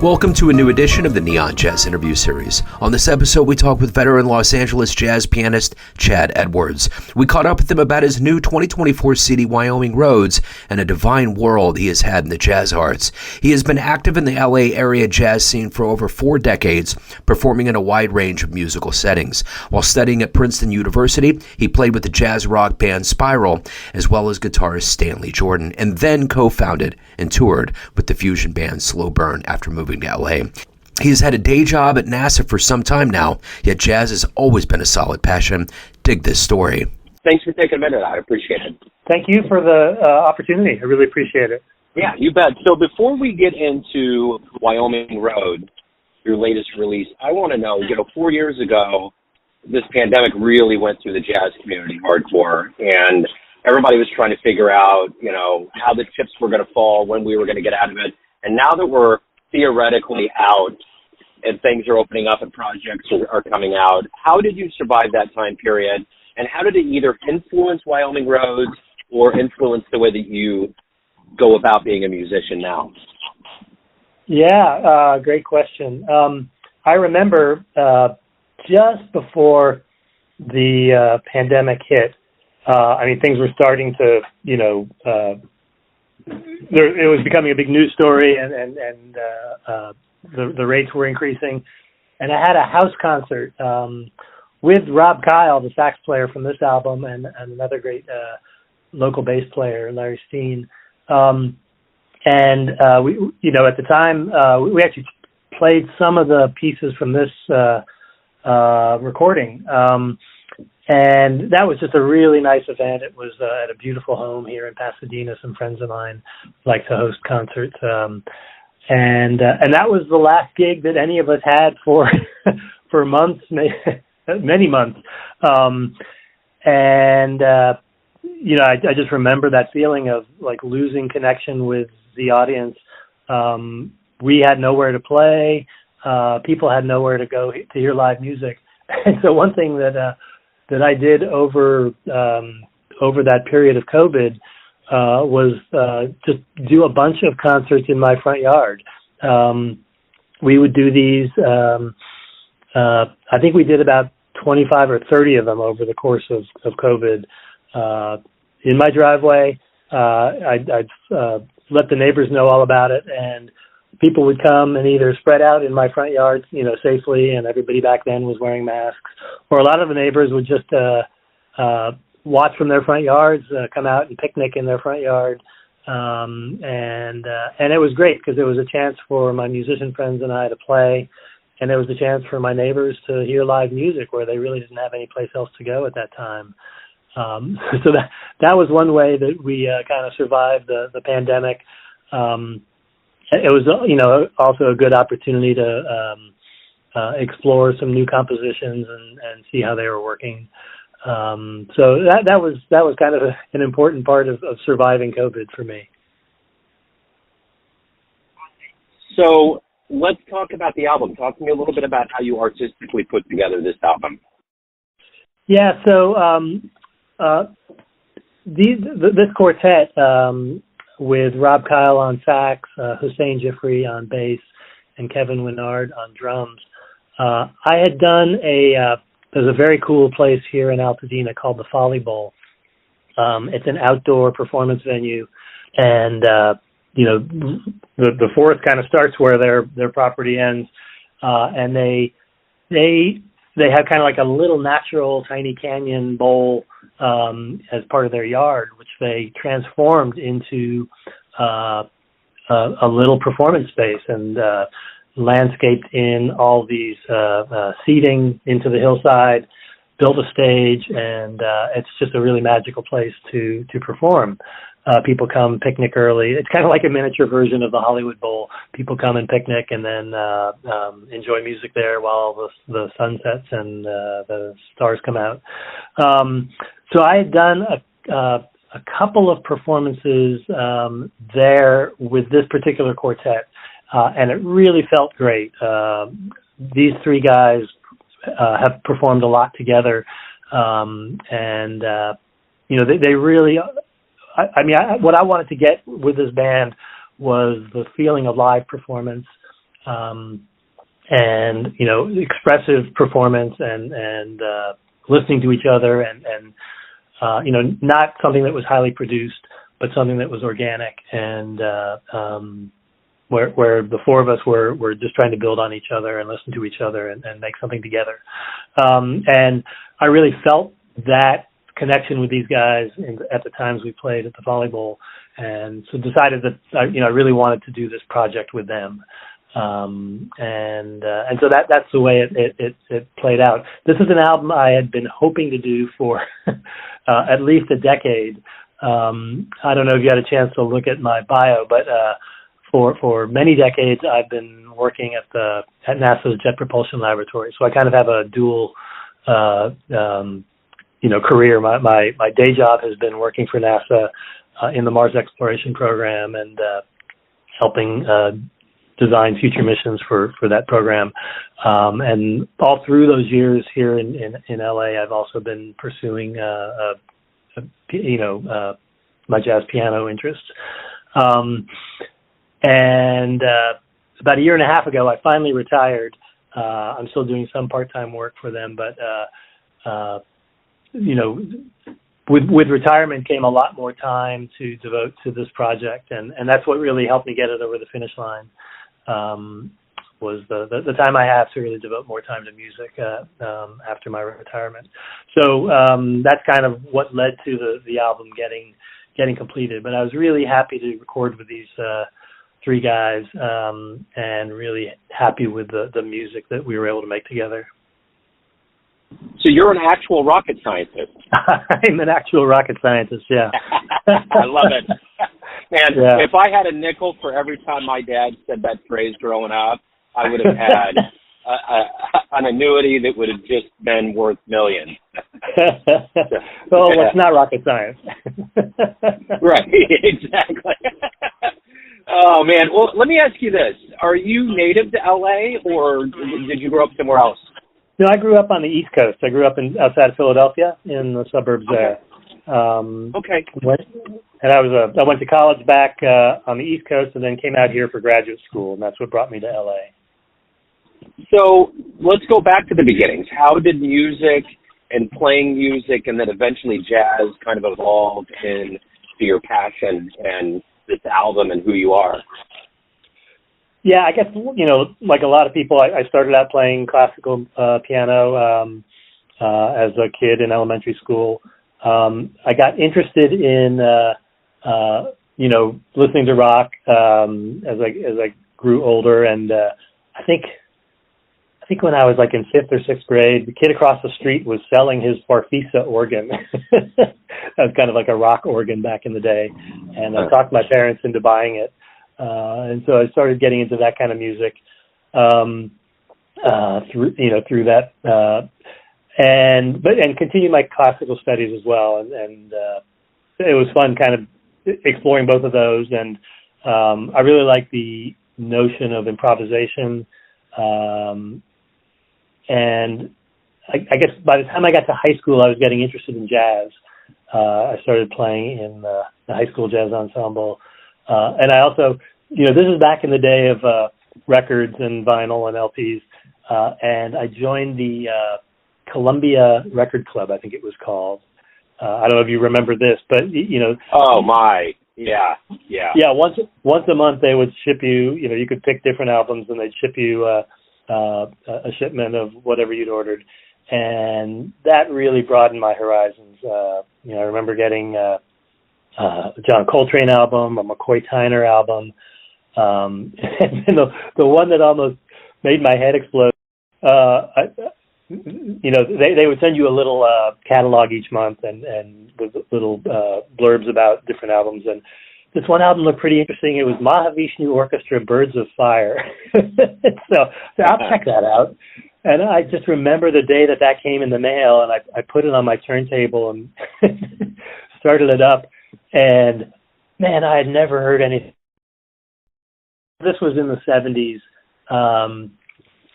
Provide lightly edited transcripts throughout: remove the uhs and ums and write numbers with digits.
Welcome to a new edition of the Neon Jazz Interview Series. On this episode, we talk with veteran Los Angeles jazz pianist Chad Edwards. We caught up with him about his new 2024 CD Wyoming Roads and a divine world he has had in the jazz arts. He has been active in the LA area jazz scene for over 4 decades, performing in a wide range of musical settings. While studying at Princeton University, he played with the jazz rock band Spiral, as well as guitarist Stanley Jordan, and then co-founded and toured with the fusion band Slow Burn after moving to LA. He has had a day job at NASA for some time now, yet jazz has always been a solid passion. Dig this story. Thanks for taking a minute. I appreciate it. Thank you for the opportunity. I really appreciate it. Yeah, you bet. So before we get into Wyoming Roads, your latest release, I want to know, 4 years ago, this pandemic really went through the jazz community hardcore, and everybody was trying to figure out, how the chips were going to fall, when we were going to get out of it. And now that we're theoretically out and things are opening up and projects are coming out, how did you survive that time period? And how did it either influence Wyoming Roads or influence the way that you go about being a musician now? Yeah, great question. I remember just before the pandemic hit, things were starting to, it was becoming a big news story, and the rates were increasing. And I had a house concert with Rob Kyle, the sax player from this album, and another great local bass player, Larry Steen. We, at the time, we actually played some of the pieces from this recording. And that was just a really nice event. It was at a beautiful home here in Pasadena. Some friends of mine like to host concerts. And that was the last gig that any of us had for for months, many months. I just remember that feeling of like losing connection with the audience. We had nowhere to play. People had nowhere to go to hear live music. And so one thing that I did over that period of COVID was just do a bunch of concerts in my front yard. We would do these. I think we did about 25 or 30 of them over the course of COVID. In my driveway, I'd let the neighbors know all about it, and people would come and either spread out in my front yard, safely, and everybody back then was wearing masks, or a lot of the neighbors would just watch from their front yards, come out and picnic in their front yard. And it was great because it was a chance for my musician friends and I to play, and it was a chance for my neighbors to hear live music where they really didn't have any place else to go at that time. So that was one way that we kind of survived the pandemic. It was, also a good opportunity to explore some new compositions and see how they were working. So that was kind of an important part of surviving COVID for me. So let's talk about the album. Talk to me a little bit about how you artistically put together this album. Yeah, so this quartet, with Rob Kyle on sax, Hussein Jeffrey on bass, and Kevin Winard on drums. I had done there's a very cool place here in Altadena called the Folly Bowl. It's an outdoor performance venue, and the forest kind of starts where their property ends, and they have kind of like a little natural tiny canyon bowl as part of their yard, which they transformed into a little performance space and landscaped in all these seating into the hillside, built a stage, and it's just a really magical place to perform. People come picnic early. It's kind of like a miniature version of the Hollywood Bowl. People come and picnic and then enjoy music there while the sun sets and the stars come out. So I had done a couple of performances there with this particular quartet, and it really felt great. These three guys have performed a lot together, and they really. What I wanted to get with this band was the feeling of live performance, and expressive performance and listening to each other and not something that was highly produced, but something that was organic and where the four of us were just trying to build on each other and listen to each other and make something together. And I really felt that connection with these guys at the times we played at the volleyball, and so decided that I really wanted to do this project with them. And so that's the way it played out. This is an album I had been hoping to do for at least a decade. I don't know if you had a chance to look at my bio, but for many decades I've been working at NASA's Jet Propulsion Laboratory. So I kind of have a dual career. My day job has been working for NASA in the Mars exploration program and helping design future missions for that program. And all through those years here in LA, I've also been pursuing my jazz piano interests. And about a year and a half ago, I finally retired. I'm still doing some part-time work for them, but with retirement came a lot more time to devote to this project, and that's what really helped me get it over the finish line. Was the time I have to really devote more time to music after my retirement. So that's kind of what led to the album getting completed. But I was really happy to record with these three guys and really happy with the music that we were able to make together. So you're an actual rocket scientist. I'm an actual rocket scientist, yeah. I love it. Man, yeah. If I had a nickel for every time my dad said that phrase growing up, I would have had an annuity that would have just been worth millions. Well, it's not rocket science. Right, exactly. Oh, man. Well, let me ask you this. Are you native to L.A., or did you grow up somewhere else? No, I grew up on the East Coast. I grew up outside of Philadelphia in the suburbs there. Okay. And I went to college back on the East Coast and then came out here for graduate school, and that's what brought me to L.A. So let's go back to the beginnings. How did music and playing music and then eventually jazz kind of evolve into your passion and this album and who you are? Yeah, I guess, like a lot of people, I started out playing classical piano as a kid in elementary school. I got interested in, listening to rock as I grew older, and I think when I was like in 5th or 6th grade, the kid across the street was selling his Farfisa organ. That was kind of like a rock organ back in the day, and I talked my parents into buying it. And so I started getting into that kind of music through that, and continued my classical studies as well. And it was fun kind of exploring both of those. And I really like the notion of improvisation. And I guess by the time I got to high school, I was getting interested in jazz. I started playing in the high school jazz ensemble. And I also, this is back in the day of records and vinyl and LPs, and I joined the Columbia Record Club, I think it was called. I don't know if you remember this, but, Oh, my. Yeah. Yeah, once a month they would ship you, you could pick different albums, and they'd ship you a shipment of whatever you'd ordered. And that really broadened my horizons. I remember getting a John Coltrane album, a McCoy Tyner album, and the one that almost made my head explode. They would send you a little catalog each month and with little blurbs about different albums. And this one album looked pretty interesting. It was Mahavishnu Orchestra, Birds of Fire. So I'll check that out. And I just remember the day that came in the mail, and I put it on my turntable and started it up. And, man, I had never heard anything. This was in the 70s.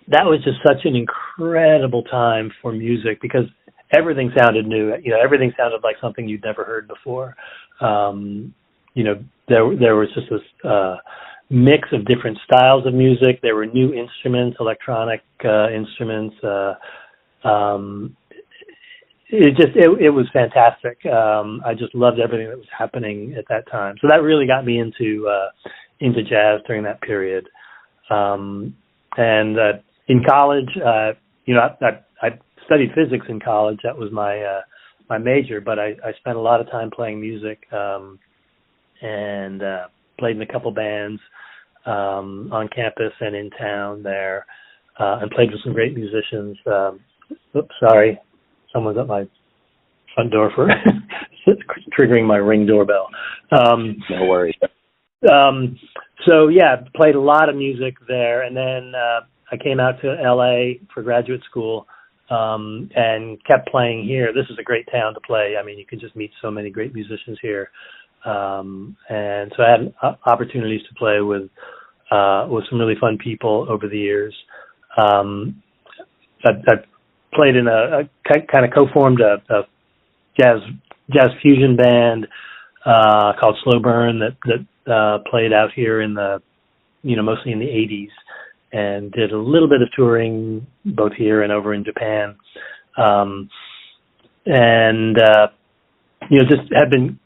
That was just such an incredible time for music because everything sounded new. Everything sounded like something you'd never heard before. There was just this mix of different styles of music. There were new instruments, electronic instruments. It was fantastic. I just loved everything that was happening at that time. So that really got me into jazz during that period. And in college, I studied physics in college. That was my major, but I spent a lot of time playing music, and played in a couple bands on campus and in town there, and played with some great musicians. Oops, sorry. Someone's at my front door for triggering my Ring doorbell. No worries. So yeah, played a lot of music there, and then I came out to LA for graduate school, and kept playing here. This is a great town to play. I mean, you can just meet so many great musicians here, and so I had opportunities to play with some really fun people over the years. I played in a kind of co-formed a jazz fusion band called Slow Burn that played out here in mostly in the 80s, and did a little bit of touring both here and over in Japan. Just have been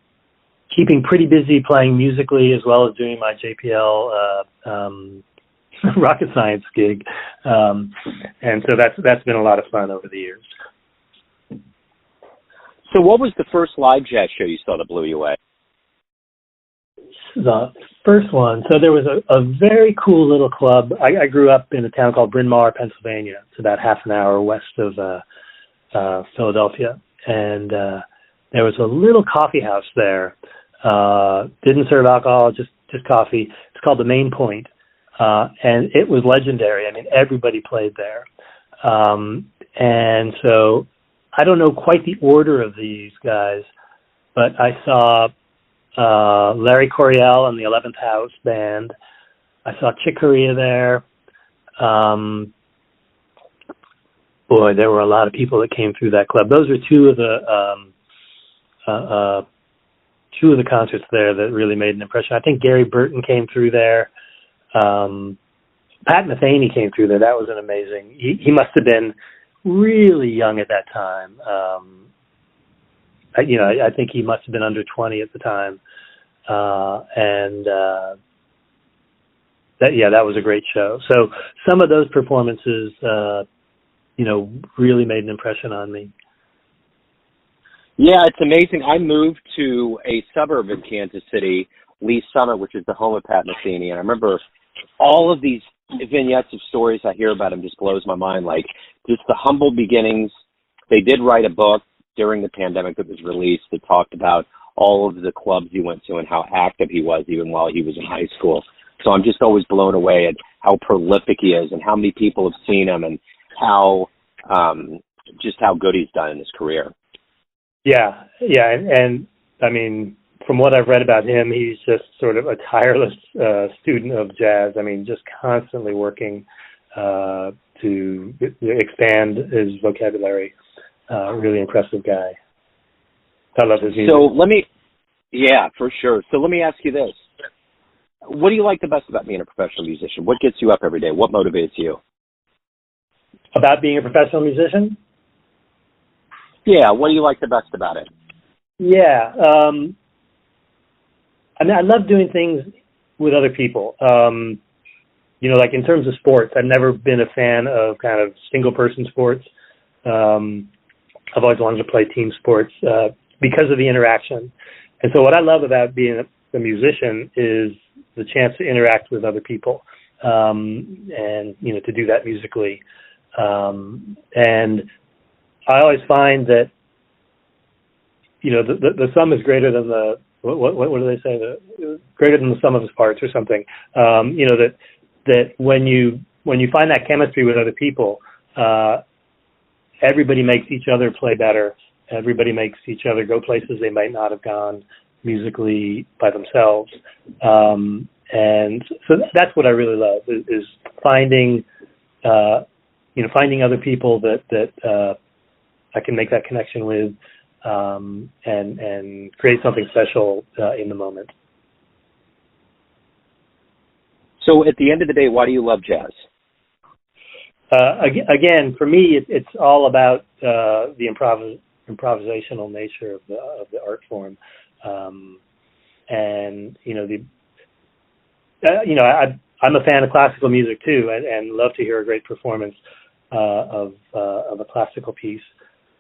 keeping pretty busy playing musically as well as doing my JPL rocket science gig. And so that's been a lot of fun over the years. So what was the first live jazz show you saw that blew you away? The first one. So there was a very cool little club. I grew up in a town called Bryn Mawr, Pennsylvania. It's about half an hour west of Philadelphia. And there was a little coffee house there. Didn't serve alcohol, just coffee. It's called the Main Point. And it was legendary. I mean, everybody played there. And so I don't know quite the order of these guys, but I saw Larry Coryell and the 11th House Band. I saw Chick Corea there. Boy, there were a lot of people that came through that club. Those are two of the concerts there that really made an impression. I think Gary Burton came through there. Pat Metheny came through there. That was an amazing. He must have been really young at that time. I think he must have been under 20 at the time. That was a great show. So some of those performances, really made an impression on me. Yeah, it's amazing. I moved to a suburb in Kansas City, Lee Summit, which is the home of Pat Metheny, and I remember all of these vignettes of stories I hear about him just blows my mind. Like just the humble beginnings. They did write a book during the pandemic that was released that talked about all of the clubs he went to and how active he was even while he was in high school. So I'm just always blown away at how prolific he is and how many people have seen him and how good he's done in his career. Yeah, and I mean, from what I've read about him, he's just sort of a tireless student of jazz. I mean, just constantly working to expand his vocabulary. Really impressive guy. I love his music. For sure. So let me ask you this. What do you like the best about being a professional musician? What gets you up every day? What motivates you? About being a professional musician? Yeah, what do you like the best about it? Yeah. I love doing things with other people. Like in terms of sports, I've never been a fan of kind of single-person sports. I've always wanted to play team sports because of the interaction. And so what I love about being a musician is the chance to interact with other people and, to do that musically. And I always find that, the sum is greater than the, what do they say? Greater than the sum of its parts or something. That when you find that chemistry with other people, everybody makes each other play better. Everybody makes each other go places they might not have gone musically by themselves. And so that's what I really love is finding, finding other people that I can make that connection with, and create something special in the moment. So at the end of the day, why do you love jazz? Again, for me, it's all about the improvisational nature of the art form, and I'm a fan of classical music too, and love to hear a great performance of a classical piece.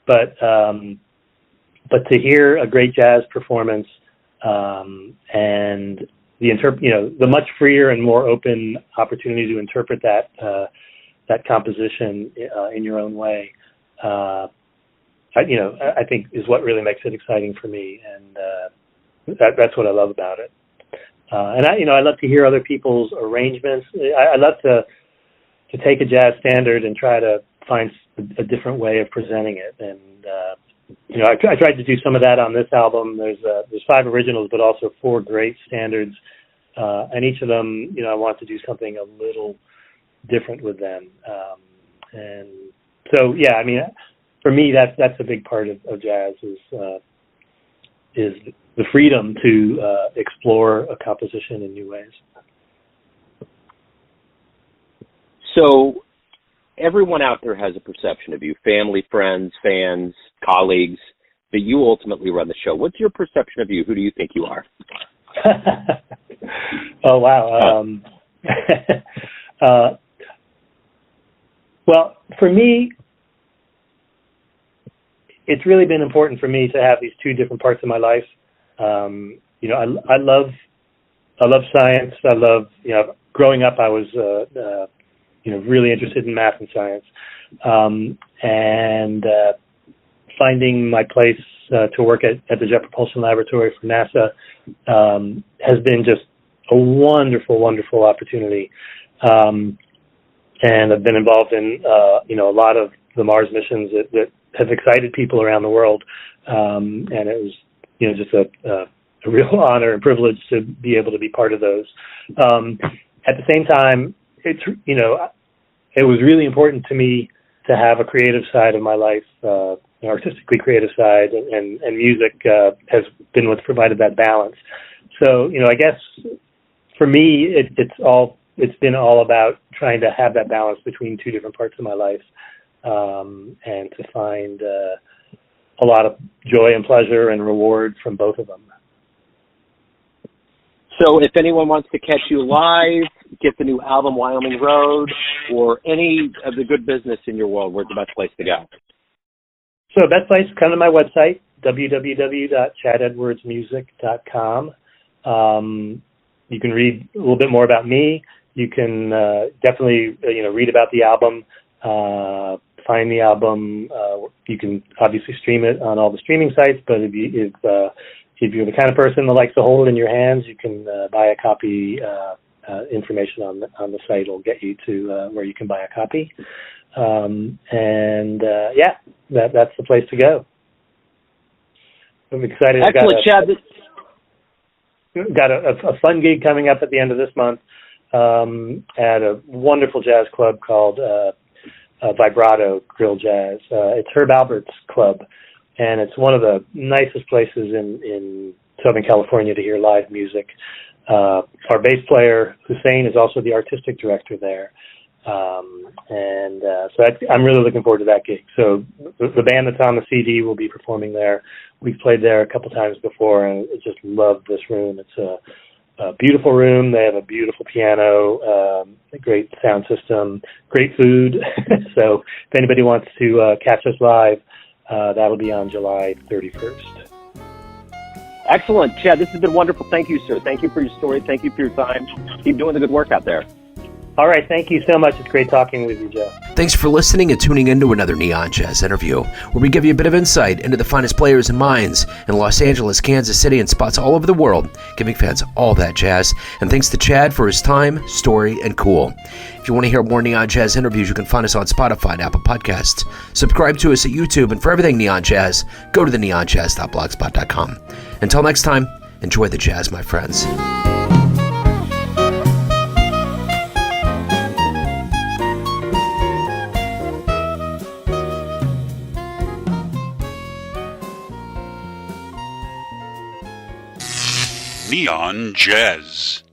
But to hear a great jazz performance and the much freer and more open opportunity to interpret that composition in your own way, I think is what really makes it exciting for me, and that's what I love about it. And I love to hear other people's arrangements. I love to take a jazz standard and try to find a different way of presenting it. And I tried to do some of that on this album. There's 5 originals, but also 4 great standards, and each of them, I want to do something a little different with them. And so, yeah, I mean, for me, that's a big part of jazz is the freedom to explore a composition in new ways. So everyone out there has a perception of you, family, friends, fans, colleagues, that you ultimately run the show. What's your perception of you? Who do you think you are? Oh, wow. Well, for me, it's really been important for me to have these 2 different parts of my life. I love science. I love, growing up, I was, really interested in math and science. And finding my place to work at the Jet Propulsion Laboratory for NASA has been just a wonderful, wonderful opportunity. And I've been involved in, a lot of the Mars missions that have excited people around the world. And it was, just a real honor and privilege to be able to be part of those. At the same time, it was really important to me to have a creative side of my life, artistically creative side, and music has been what's provided that balance. So, I guess for me, it's been all about trying to have that balance between 2 different parts of my life, and to find a lot of joy and pleasure and reward from both of them. So if anyone wants to catch you live, get the new album, Wyoming Road, or any of the good business in your world, where's the best place to go? So best place, come to my website, www.chadedwardsmusic.com. You can read a little bit more about me. You can definitely, read about the album, find the album. You can obviously stream it on all the streaming sites, but if you're the kind of person that likes to hold it in your hands, you can buy a copy. Information on the site will get you to where you can buy a copy. That's the place to go. I'm excited. Excellent, Chad. Got a fun gig coming up at the end of this month at a wonderful jazz club called Vibrato Grill Jazz. It's Herb Albert's club, and it's one of the nicest places in Southern California to hear live music. Our bass player, Hussein, is also the artistic director there. So I'm really looking forward to that gig. So the band that's on the CD will be performing there. We've played there a couple times before, and I just love this room. It's a beautiful room. They have a beautiful piano, a great sound system, great food. So if anybody wants to catch us live, that'll be on July 31st. Excellent. Chad, this has been wonderful. Thank you, sir. Thank you for your story. Thank you for your time. Keep doing the good work out there. All right. Thank you so much. It's great talking with you, Joe. Thanks for listening and tuning in to another Neon Jazz interview, where we give you a bit of insight into the finest players and minds in Los Angeles, Kansas City, and spots all over the world, giving fans all that jazz. And thanks to Chad for his time, story, and cool. If you want to hear more Neon Jazz interviews, you can find us on Spotify and Apple Podcasts. Subscribe to us at YouTube, and for everything Neon Jazz, go to theneonjazz.blogspot.com. Until next time, enjoy the jazz, my friends. Neon Jazz.